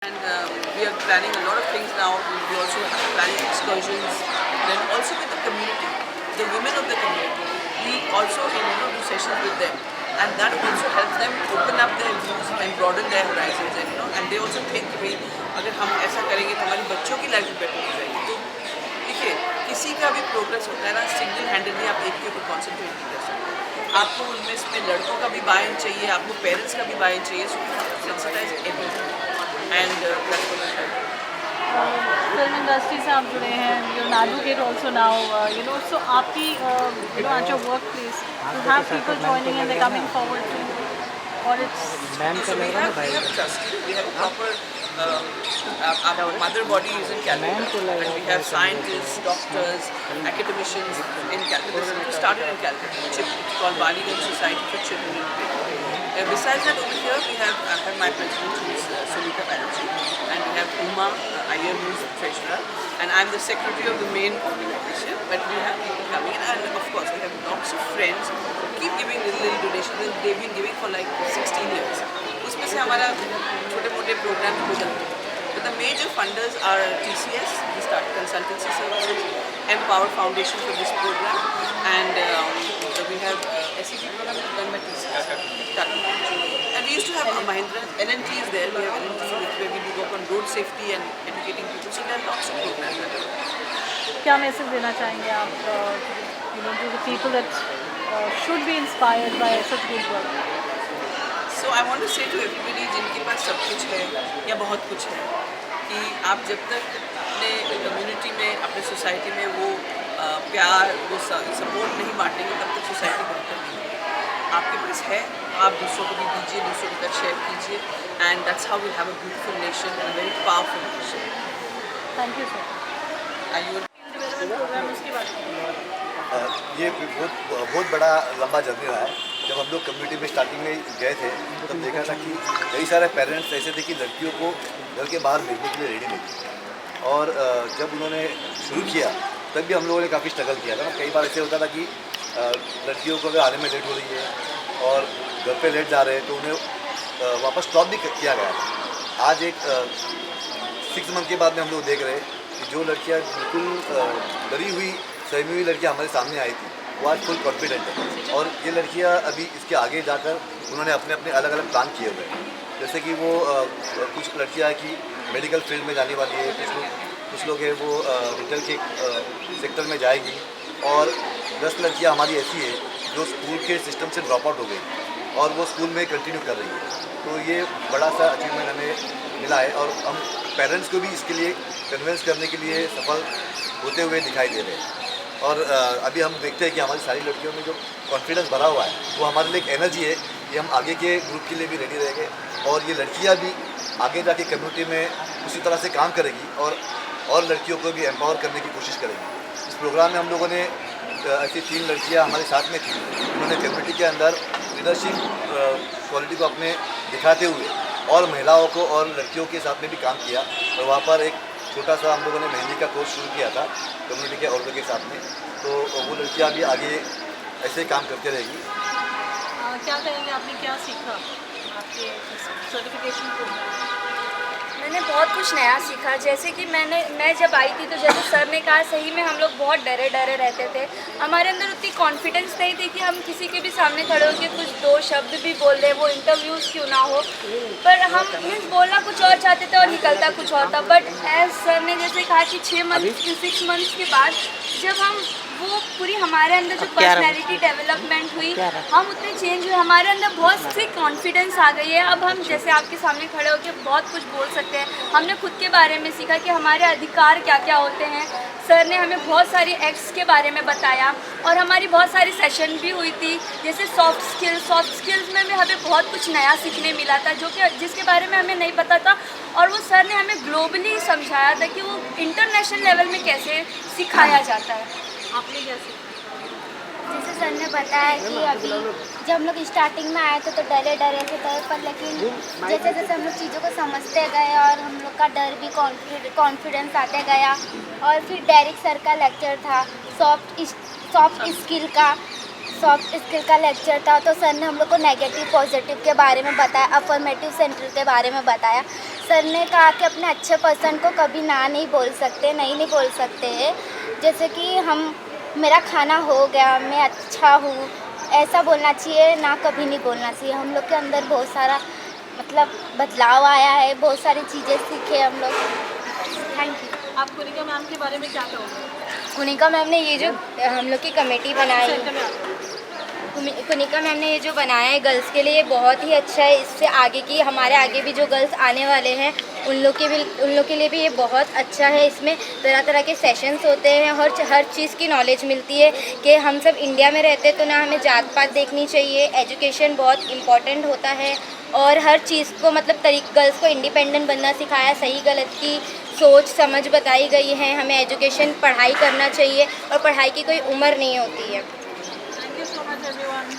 And we are planning a lot of things now. We also are planning excursions. Then also with the community, the women of the community, we also do sessions with them, and that also helps them open up their views and broaden their horizons. And they also think कि भाई अगर हम ऐसा करेंगे तो हमारी बच्चों की लाइफ भी बेटर हो जाएगी. तो देखिए किसी का भी प्रोग्रेस होता है ना, सिंगल हैंडेडली आप एक के ऊपर कॉन्सेंट्रेट नहीं कर सकते. आपको उनमें इसमें लड़कों का भी बायन चाहिए, आपको पेरेंट्स का भी बायन चाहिए. So sensitise everything. And that's what I said. Film industry से आप जुड़े हैं, you are advocate also now, so आपकी at your work place to have people joining and they coming forward to और it's So we have trustees, we have a proper our mother body is in Calcutta, and we have scientists, doctors, academicians in Calcutta. It started in Calcutta. It's called Baliganj Society for Children. Besides that, over here we have I have my president, who is Sunita Banerjee, and we have Uma Iyer, who is treasurer, and I'm the secretary of the main organization. But we have people coming in, and of course we have lots of friends who keep giving little donations. They've been giving for like 16 years. उसमें से हमारा छोटे-मोटे programme हो जाते हैं. But the major funders are TCS, we started consultancy services, Empower Foundation for this program, and we have SEP program done by TCS. And we used to have Mahindra, L&T is there, we have L&T where we do work on road safety and educating people, so there are lots of programs like that. क्या message देना चाहेंगे आप to the people that should be inspired by such good work? So I want to say to everybody जिनके पास सब कुछ है या बहुत कुछ है, कि आप जब तक अपने कम्युनिटी में, अपने सोसाइटी में वो प्यार, वो सपोर्ट नहीं बांटेंगे, तब तक सोसाइटी बेहतर नहीं होगी. आपके पास है, आप दूसरों को भी दीजिए, दूसरों के साथ शेयर कीजिए, and that's how we have a beautiful nation and very powerful nation. Thank you sir. Program उसकी बात ये बहुत बड़ा लंबा जर्नी रहा है. जब हम लोग कम्युनिटी में स्टार्टिंग में गए थे तब देखा था कि कई सारे पेरेंट्स ऐसे थे कि लड़कियों को घर के बाहर भेजने के लिए रेडी नहीं थे. और जब उन्होंने शुरू किया तब भी हम लोगों ने काफ़ी स्ट्रगल किया था. कई बार ऐसे होता था कि लड़कियों को अगर आने में लेट हो रही है और घर पे लेट जा रहे हैं तो उन्हें वापस स्टॉप भी किया गया था. आज एक 6 मंथ के बाद में हम लोग देख रहे हैं कि जो लड़कियाँ बिल्कुल डरी हुई, सहमी हुई लड़कियाँ हमारे सामने आई थी, वो आज फुल कॉन्फिडेंट है. और ये लड़कियाँ अभी इसके आगे जाकर उन्होंने अपने अपने अलग अलग प्लान किए हुए हैं. जैसे कि वो कुछ लड़कियाँ की मेडिकल फील्ड में जाने वाली है, कुछ लोग हैं वो रिटेल के सेक्टर में जाएगी, और 10 लड़कियाँ हमारी ऐसी है जो स्कूल के सिस्टम से ड्रॉप आउट हो गई और वो स्कूल में कंटिन्यू कर रही है. तो ये बड़ा सा अचीवमेंट हमें मिला है, और हम पेरेंट्स को भी इसके लिए कन्विंस करने के लिए सफल होते हुए दिखाई दे रहे हैं. और अभी हम देखते हैं कि हमारी सारी लड़कियों में जो कॉन्फिडेंस भरा हुआ है वो हमारे लिए एक एनर्जी है कि हम आगे के ग्रुप के लिए भी रेडी रहेंगे, और ये लड़कियां भी आगे जाके कम्युनिटी में उसी तरह से काम करेगी और लड़कियों को भी एम्पावर करने की कोशिश करेगी. इस प्रोग्राम में हम लोगों ने ऐसी 3 लड़कियां हमारे साथ में थी, उन्होंने कम्युनिटी के अंदर लीडरशिप क्वालिटी को अपने दिखाते हुए और महिलाओं को और लड़कियों के साथ में भी काम किया. और वहाँ पर एक छोटा सा हम लोगों ने मेहंदी का कोर्स शुरू किया था कम्युनिटी के औरतों के साथ में. तो वो लड़कियाँ भी आगे ऐसे काम करते रहेगी. क्या कहेंगे, आपने क्या सीखा आपके सर्टिफिकेशन प्रोग्राम? मैंने बहुत कुछ नया सीखा. जैसे कि मैं जब आई थी तो जैसे सर ने कहा, सही में हम लोग बहुत डरे रहते थे. हमारे अंदर उतनी कॉन्फिडेंस नहीं थी कि हम किसी के भी सामने खड़े होकर कुछ 2 शब्द भी बोल दें, वो इंटरव्यूज़ क्यों ना हो. पर हम मीन्स बोलना कुछ और चाहते थे और निकलता कुछ और था. बट एज सर ने जैसे कहा कि 6 मंथ्स के बाद जब हम वो पूरी हमारे अंदर जो पर्सनैलिटी डेवलपमेंट हुई, हम उतने चेंज हुए, हमारे अंदर बहुत सी कॉन्फिडेंस आ गई है. अब हम जैसे आपके सामने खड़े होकर बहुत कुछ बोल सकते हैं. हमने खुद के बारे में सीखा कि हमारे अधिकार क्या क्या होते हैं. सर ने हमें बहुत सारी एक्ट्स के बारे में बताया, और हमारी बहुत सारी सेशन भी हुई थी. जैसे सॉफ्ट स्किल्स में भी हमें बहुत कुछ नया सीखने मिला था, जिसके बारे में हमें नहीं पता था. और वो सर ने हमें ग्लोबली समझाया था कि वो इंटरनेशनल लेवल में कैसे सिखाया जाता है. आपने क्या सीखा? जैसे सर ने बताया कि अभी जब हम लोग स्टार्टिंग में आए थे तो डरे थे, पर लेकिन जैसे जैसे हम लोग चीज़ों को समझते गए और हम लोग का डर भी कॉन्फिडेंस आते गया. और फिर डेरिक सर का लेक्चर था सॉफ्ट स्किल का. सॉफ्ट स्किल का लेक्चर था, तो सर ने हम लोग को नेगेटिव पॉजिटिव के बारे में बताया, अफर्मेटिव सेंटर के बारे में बताया। सर ने कहा कि अपने अच्छे पर्सन को कभी ना नहीं बोल सकते, नहीं बोल सकते हैं। जैसे कि मेरा खाना हो गया, मैं अच्छा हूँ, ऐसा बोलना चाहिए, ना कभी नहीं बोलना चाहिए। हम लोग के अंदर बहुत सारा मतलब बदलाव आया है, बहुत सारी चीज़ें सीखे हम लोग। Thank you. आप कुनिका मैम के बारे में क्या कहोगे? कुनिका मैम ने ये जो हम लोग की कमेटी बनाई, सेंटर में आप कुनिका मैम ने ये जो बनाया है गर्ल्स के लिए, ये बहुत ही अच्छा है। इससे आगे की हमारे आगे भी जो गर्ल्स आने वाले हैं उन लोग के लिए भी ये बहुत अच्छा है। इसमें तरह तरह के सेशंस होते हैं, हर चीज़ की नॉलेज मिलती है कि हम सब इंडिया में रहते तो ना हमें जात पात देखनी चाहिए, एजुकेशन बहुत इम्पॉर्टेंट होता है और हर चीज़ को मतलब गर्ल्स को इंडिपेंडेंट बनना सिखाया, सही गलत की सोच समझ बताई गई है। हमें एजुकेशन पढ़ाई करना चाहिए और पढ़ाई की कोई उम्र नहीं होती है। Thank you so much everyone.